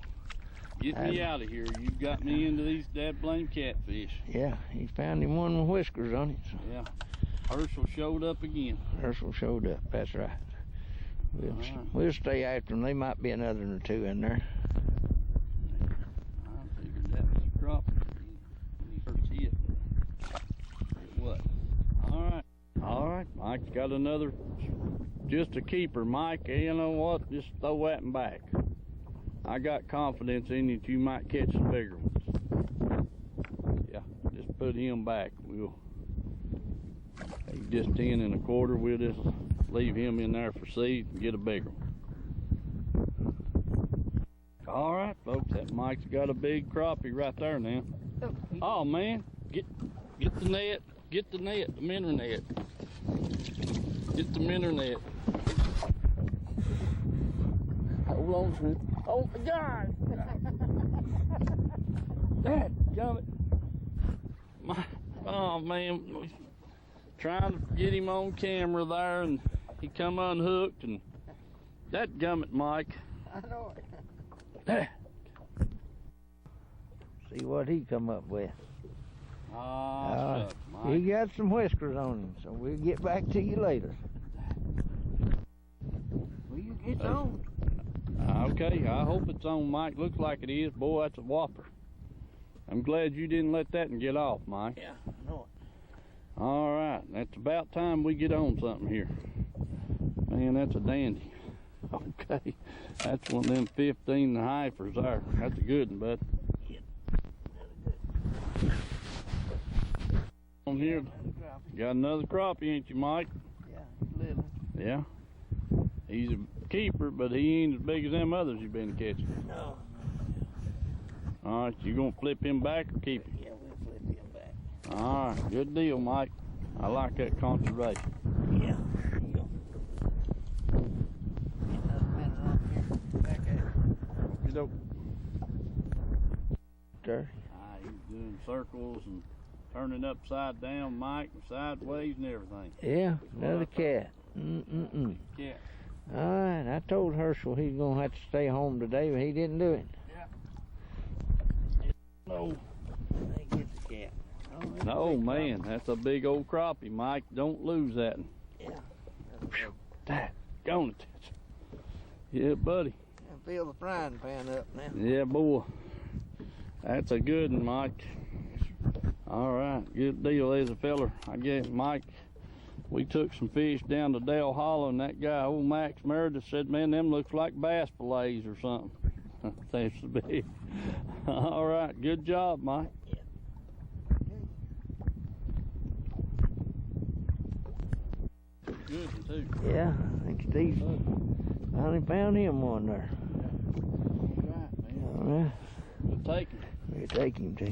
Get me out of here. You got me into these dad blame catfish. Yeah, he found him one with whiskers on it. So. Yeah. Herschel showed up again. Herschel showed up, that's right. We'll stay after them. There might be another or two in there. I figured that was a crappie when he first hit. It was. All right, Mike's got another, just a keeper. Mike, you know what? Just throw that in back. I got confidence in you that you might catch some bigger ones. Yeah, just put him back. He's just 10 1/4. We'll just leave him in there for seed and get a bigger one. All right, folks, that Mike's got a big crappie right there now. Oh man, get the net, the minnow net. Get the minnow net. Hold on to it. Oh my God! Dad, got it. Oh man, trying to get him on camera there, and he come unhooked, and that gummit, Mike. I know it. See what he come up with. Shucks, Mike. He got some whiskers on him, so we'll get back to you later. Well, it's on. Okay, I hope it's on, Mike. Looks like it is. Boy, that's a whopper. I'm glad you didn't let that one get off, Mike. Yeah, I know it. All right, it's about time we get on something here. Man, that's a dandy. Okay, that's one of them 15 and a halfers there. That's a good one, bud. On here, got another crappie, ain't you, Mike? Yeah, little. Yeah. He's a keeper, but he ain't as big as them others you've been catching. No. All right, you gonna flip him back or keep him? Yeah, we'll flip him back. All right, good deal, Mike. I like that conservation. Yeah. Another minute on here. Back at it. You know. Sir. He's doing circles and turning upside down, Mike, and sideways and everything. Yeah, another cat. Cat. All right, I told Herschel he's gonna have to stay home today, but he didn't do it. No. They get the cat. No, man, that's a big old crappie, Mike. Don't lose that one. Yeah. That, gonna touch. Yeah, buddy. I fill the frying pan up now. Yeah, boy. That's a good one, Mike. All right, good deal. There's a feller. I guess, Mike, we took some fish down to Dale Hollow, and that guy, old Max Meredith, said, man, them looks like bass fillets or something. Seems to be. All right, good job, Mike. Good one, too. Yeah, I think Steve finally found him one there. All right, man. All right. We'll take him. We'll take him, too.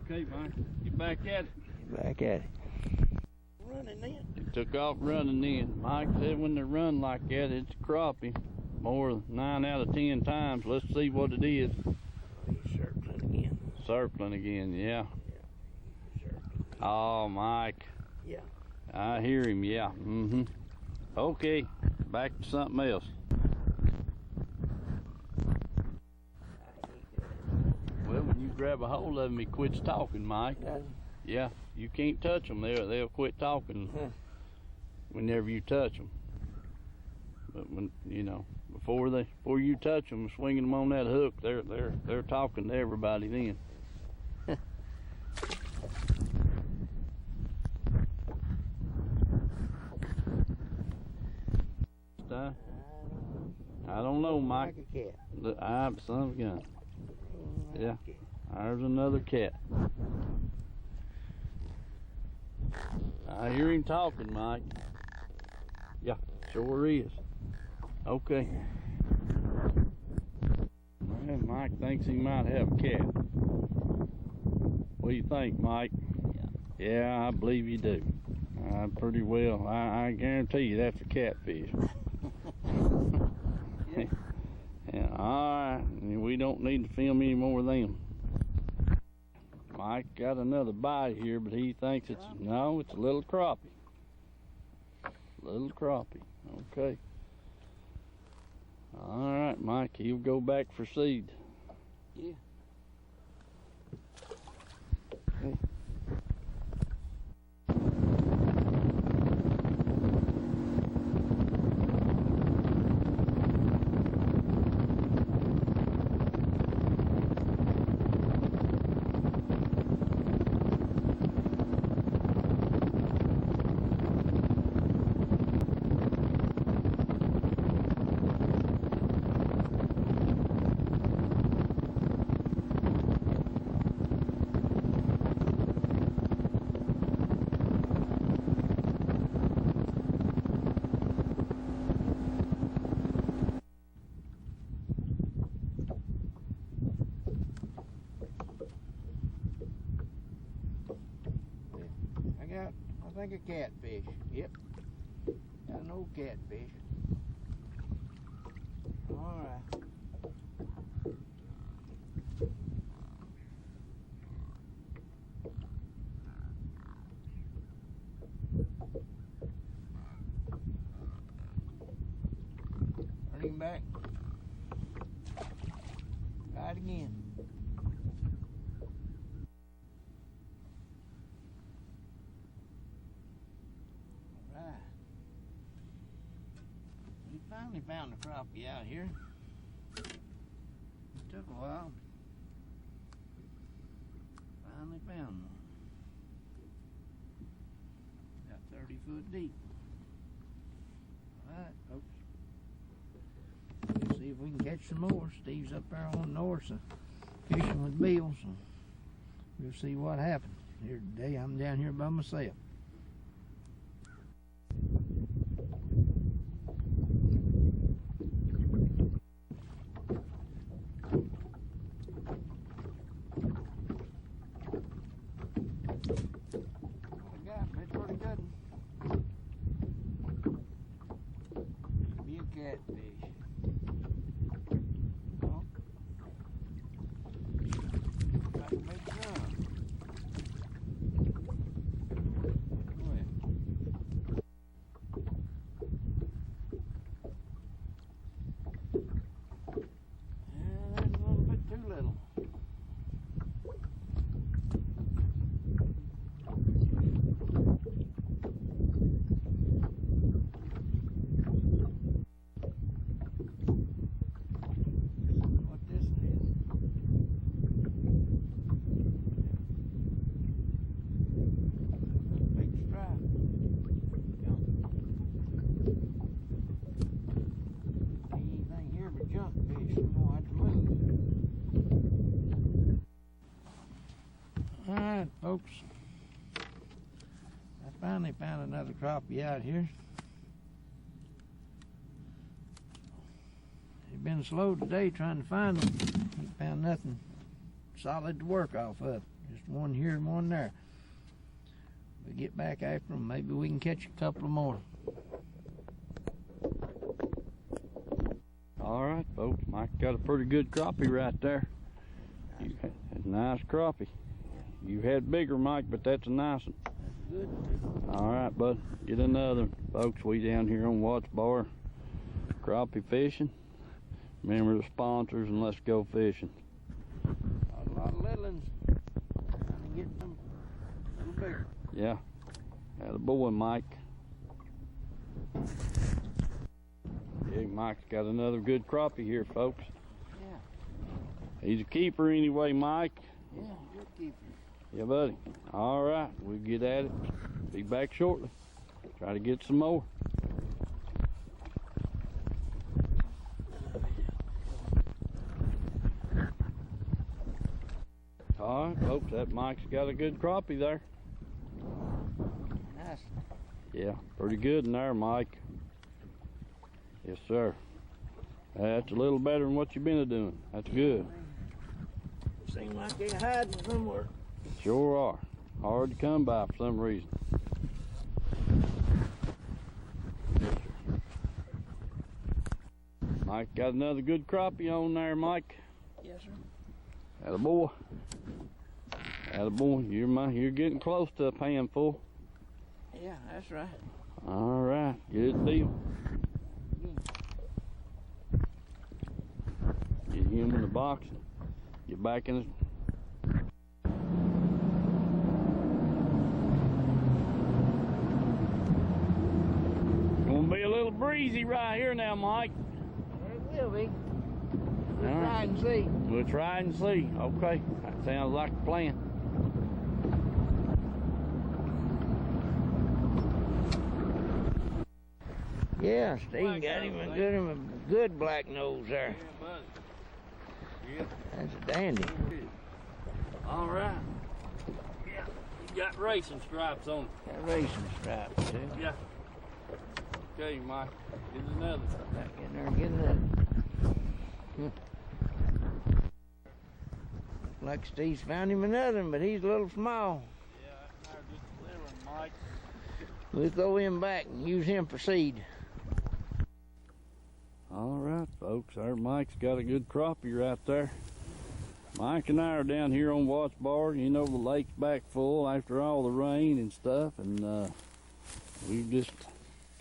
Okay, Mike. Get back at it. Back at it. Running in. He took off running in. Mike said when they run like that, it's a crappie. More than 9 out of 10 times. Let's see what it is. He's circling again. Circling again, yeah. Circling. Oh, Mike. Yeah. I hear him, yeah. Mm-hmm. Okay, back to something else. Well, when you grab a hold of him, he quits talking, Mike. Yeah, you can't touch them. They'll quit talking whenever you touch them. But when before you touch them, swinging them on that hook, they're talking to everybody then. I don't know, Mike. Like a cat. I'm son of a gun. Yeah, there's another cat. I hear him talking, Mike. Yeah, sure is. Okay. Well, Mike thinks he might have a cat. What do you think, Mike? Yeah, I believe you do. Pretty well. I guarantee you that's a catfish. Yeah, all right. We don't need to film any more of them. Mike got another bite here, but he thinks it's a little crappie. Little crappie. Okay. All right, Mike. He'll go back for seed. Yeah. Okay. I think a catfish. Yep. Got an old catfish. All right. Turn him back. Try it again. Finally found the crappie out here. It took a while. Finally found one. foot deep. All right, folks. We'll see if we can catch some more. Steve's up there on the north, so fishing with Bill, so we'll see what happens. Here today, I'm down here by myself. Alright, folks, I finally found another crappie out here. It's been slow today trying to find them. Ain't found nothing solid to work off of. Just one here and one there. We'll get back after them. Maybe we can catch a couple more. Alright, folks, Mike got a pretty good crappie right there. That's a nice crappie. You had bigger, Mike, but that's a nice one. Good. Alright, bud, get another one. Folks, we down here on Watts Bar, crappie fishing. Remember the sponsors and let's go fishing. A lot of little ones. Trying to get them a little bigger. Yeah, had a boy, Mike. Yeah, Mike's got another good crappie here, folks. Yeah. He's a keeper anyway, Mike. Yeah, good keeper. Yeah, buddy. All right, we'll get at it. Be back shortly. Try to get some more. All right, folks, that Mike's got a good crappie there. Nice. Yeah, pretty good in there, Mike. Yes, sir. That's a little better than what you've been doing. That's good. Seems like they're hiding somewhere. Sure are. Hard to come by for some reason. Mike got another good crappie on there, Mike. Yes, sir. Attaboy. Attaboy. You're getting close to a handful. Yeah, that's right. All right, good deal. Get him in the box. Get back in the... Gonna be a little breezy right here now, Mike. It will be. We'll try and see. We'll try and see. Okay, that sounds like a plan. Yeah, Steve got him a good black nose there. Yeah. That's a dandy. All right. Yeah, he got racing stripes on it. Got racing stripes too. Yeah. Okay, Mike. Get another. Back in there and get another. Looks like Steve's found him another one, but he's a little small. Yeah, that's just a little one, Mike. We'll throw him back and use him for seed. All right, folks. Our Mike's got a good crappie right there. Mike and I are down here on Watts Bar. You know, the lake's back full after all the rain and stuff, and we've just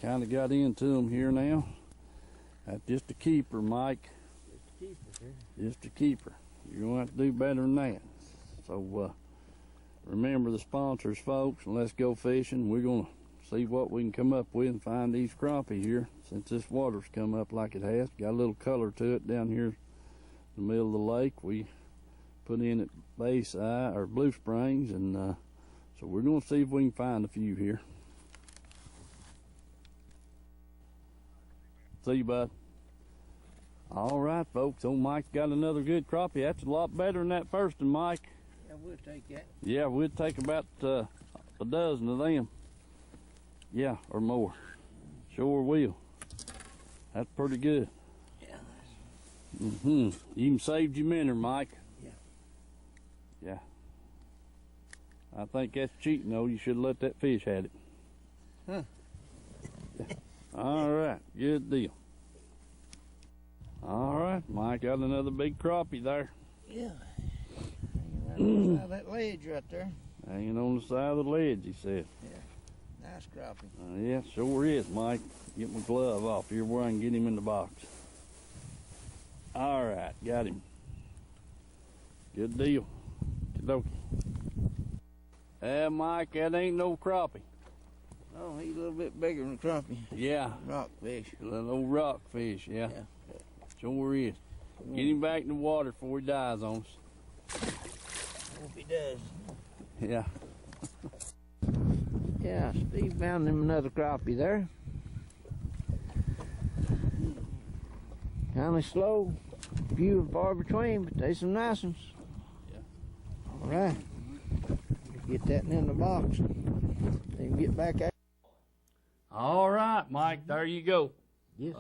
kind of got into them here now. That's just a keeper, Mike. Just a keeper, Just a keeper. You're going to have to do better than that. So remember the sponsors, folks, and let's go fishing. We're going to see what we can come up with and find these crappie here. Since this water's come up like it has, got a little color to it down here in the middle of the lake. We put in at Bayside or Blue Springs, and so we're going to see if we can find a few here. See you, bud. All right, folks. Old Mike's got another good crappie. That's a lot better than that first one, Mike. Yeah, we'll take that. Yeah, we'd take about a dozen of them. Yeah, or more. Sure will. That's pretty good. Yeah. You even saved your minnow, Mike. Yeah. Yeah. I think that's cheating, though. You should have let that fish had it. Huh. All right, good deal. All right, Mike got another big crappie there. Yeah. Hanging right on the side of that ledge right there. Hanging on the side of the ledge, he said. Yeah. Nice crappie. Yeah, sure is, Mike. Get my glove off here where I can get him in the box. All right, got him. Good deal. Okey-dokey. Mike, that ain't no crappie. Oh, he's a little bit bigger than a crappie. Yeah. Rockfish. A little old rockfish, yeah. Yeah. Sure is. Get him back in the water before he dies on us. Hope he does. Yeah. Yeah, Steve found him another crappie there. Kind of slow, few and far between, but there's some nice ones. Yeah. All right. Get that in the box. Then get back out. All right, Mike, there you go. Yes.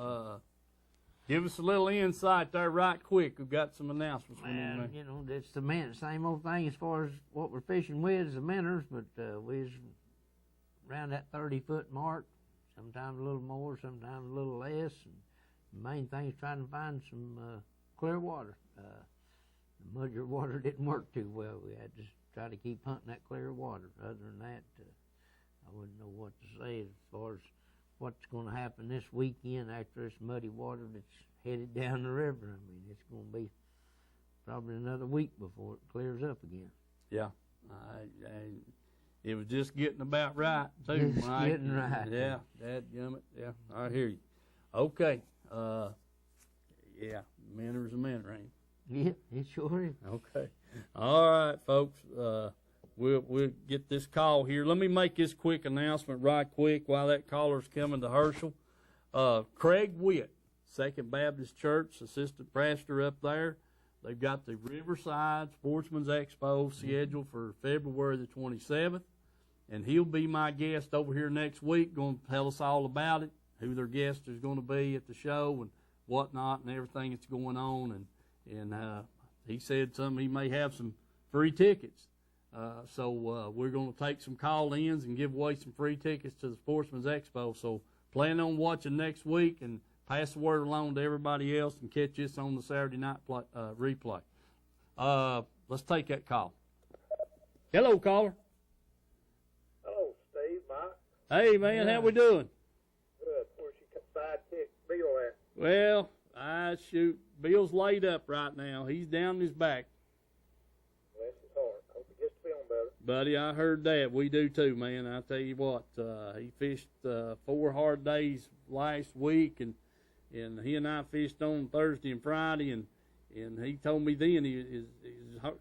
Give us a little insight there right quick. We've got some announcements. Well, you know, it's the same old thing as far as what we're fishing with is the minnows, but we're around that 30-foot mark, sometimes a little more, sometimes a little less. And the main thing is trying to find some clear water. The muddier water didn't work too well. We had to try to keep hunting that clear water. Other than that, I wouldn't know what to say as far as what's going to happen this weekend after this muddy water that's headed down the river. I mean, it's going to be probably another week before it clears up again. Yeah. It was just getting about right, too, Just Mike. getting right. Yeah, dadgummit. Yeah, I hear you. Okay. Yeah, minnows a minnow, ain't it? Yeah, it sure is. Okay. All right, folks. We'll get this call here. Let me make this quick announcement right quick while that caller's coming to Herschel. Craig Witt, Second Baptist Church, assistant pastor up there. They've got the Riverside Sportsman's Expo scheduled for February the 27th, and he'll be my guest over here next week, going to tell us all about it, who their guest is going to be at the show and whatnot and everything that's going on. And he said he may have some free tickets. So we're going to take some call-ins and give away some free tickets to the Sportsman's Expo. So plan on watching next week and pass the word along to everybody else and catch us on the Saturday night replay. Let's take that call. Hello, caller. Hello, Steve, Mike. Hey, man, how we doing? Good. Where's your sidekick Bill at? Well, Bill's laid up right now. He's down his back. Bless his heart. Hope he gets feeling better. Buddy, I heard that. We do too, man. I tell you what, he fished 4 hard days last week, and he and I fished on Thursday and Friday, and he told me then he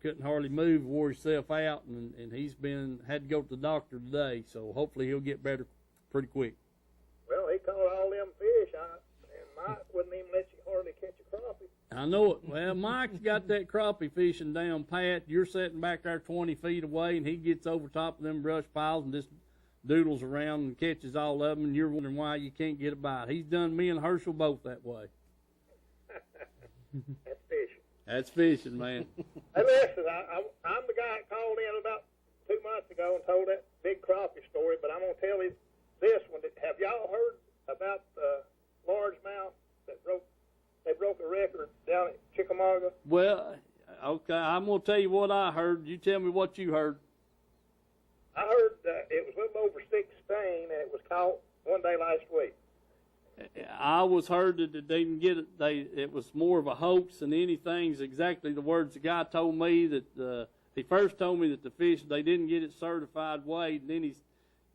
couldn't hardly move, wore himself out, and he's had to go to the doctor today. So hopefully he'll get better pretty quick. Well, he caught all them fish, and Mike wouldn't even let you hardly catch a crappie. I know it. Well, Mike's got that crappie fishing down pat. You're sitting back there 20 feet away, and he gets over top of them brush piles and just doodles around and catches all of them, and you're wondering why you can't get a bite. He's done me and Herschel both that way. That's fishing. That's fishing, man. Hey, listen, I'm the guy that called in about 2 months ago and told that big crappie story, but I'm going to tell you this one. Have y'all heard about the largemouth that broke a record down at Chickamauga? Well, okay, I'm going to tell you what I heard. You tell me what you heard. I heard it was a little over 16, and it was caught one day last week. I was heard that they didn't get it. It was more of a hoax than anything. Is exactly the words the guy told me. That he first told me that the fish, they didn't get it certified weighed, and then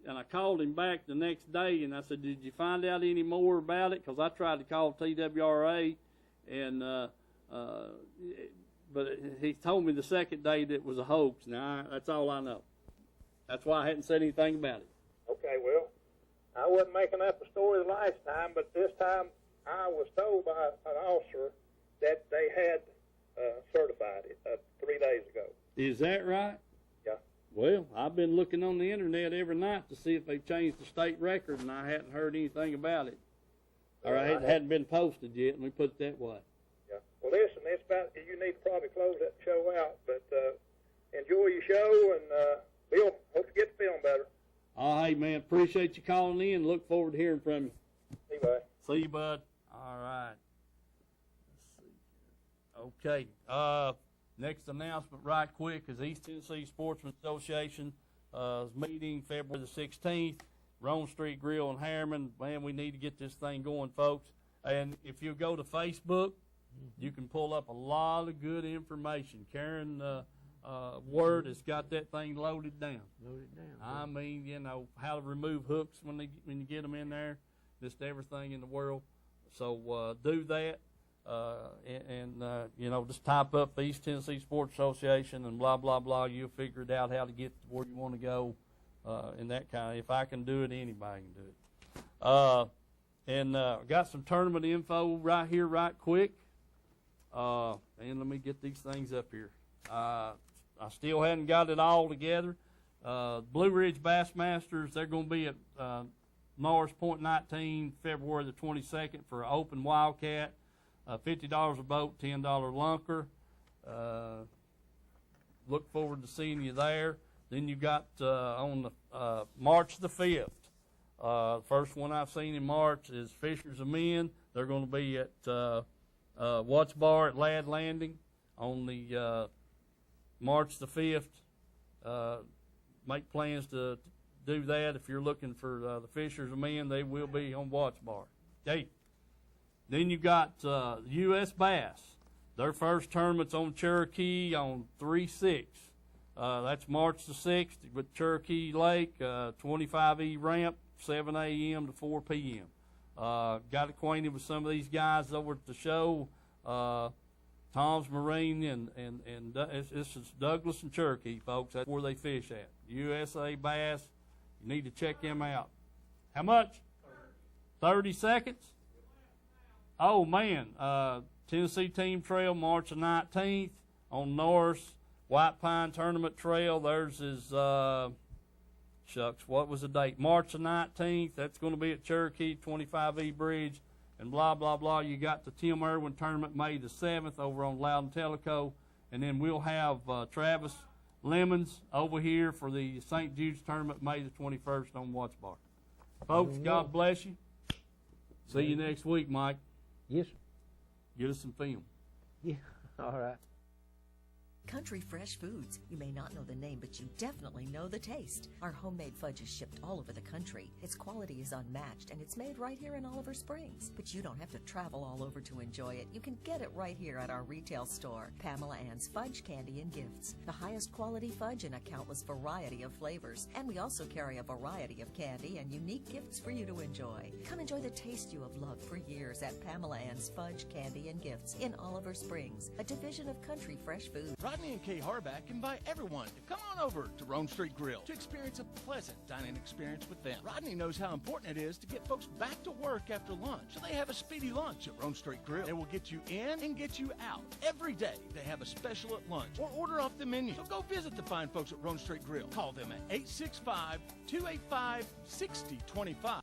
and I called him back the next day, and I said, "Did you find out any more about it?" Because I tried to call TWRA, and but he told me the second day that it was a hoax. Now that's all I know. That's why I hadn't said anything about it. Okay, well, I wasn't making up a story the last time, but this time I was told by an officer that they had certified it 3 days ago. Is that right? Yeah. Well, I've been looking on the internet every night to see if they changed the state record, and I hadn't heard anything about it. Or it hadn't been posted yet, let me put it that way. Yeah. Well, listen, it's about, you need to probably close that show out, but enjoy your show, and Bill, hope you get the film better. Oh, hey, man, appreciate you calling in. Look forward to hearing from you. See you, bud. See you, bud. All right. Let's see. Okay. Next announcement right quick is East Tennessee Sportsman Association meeting February the 16th. Rome Street Grill in Harriman. Man, we need to get this thing going, folks. And if you go to Facebook, you can pull up a lot of good information. Karen Word has got that thing loaded down. Loaded down. I mean, you know, how to remove hooks when you get them in there, just everything in the world. So do that. You know, just type up East Tennessee Sports Association and blah, blah, blah. You'll figure it out how to get to where you want to go. And that kind of, if I can do it, anybody can do it. Got some tournament info right here, right quick. And let me get these things up here. I still hadn't got it all together. Blue Ridge Bassmasters, they're going to be at Norris Point 19, February the 22nd for an open Wildcat. $50 a boat, $10 lunker. Look forward to seeing you there. Then you got on the March the 5th. First one I've seen in March is Fishers of Men. They're going to be at Watts Bar at Ladd Landing on the March the 5th. Make plans to do that. If you're looking for the Fishers of Men, they will be on Watts Bar. Okay. Then you got U.S. Bass. Their first tournament's on Cherokee on 3/6. That's March the 6th with Cherokee Lake, 25E ramp, 7 a.m. to 4 p.m. Got acquainted with some of these guys over at the show. Tom's Marine and this is Douglas and Cherokee, folks. That's where they fish at. USA Bass. You need to check them out. How much? 30 seconds? Oh, man. Tennessee Team Trail, March the 19th on Norris. White Pine Tournament Trail, theirs is, what was the date? March the 19th. That's going to be at Cherokee, 25E Bridge, and blah, blah, blah. You got the Tim Irwin Tournament May the 7th over on Loudon Tellico. And then we'll have Travis Lemons over here for the St. Jude's Tournament May the 21st on Watts Bar. Folks, God bless you. See you next week, Mike. Yes. Get us some film. Yeah, all right. Country Fresh Foods. You may not know the name, but you definitely know the taste. Our homemade fudge is shipped all over the country. Its quality is unmatched, and it's made right here in Oliver Springs. But you don't have to travel all over to enjoy it. You can get it right here at our retail store, Pamela Ann's Fudge, Candy, and Gifts. The highest quality fudge in a countless variety of flavors. And we also carry a variety of candy and unique gifts for you to enjoy. Come enjoy the taste you have loved for years at Pamela Ann's Fudge, Candy, and Gifts in Oliver Springs, a division of Country Fresh Foods. Rodney and Kay Harback invite everyone to come on over to Rome Street Grill to experience a pleasant dining experience with them. Rodney knows how important it is to get folks back to work after lunch, so they have a speedy lunch at Rome Street Grill. They will get you in and get you out. Every day they have a special at lunch or order off the menu. So go visit the fine folks at Rome Street Grill. Call them at 865-285-6025.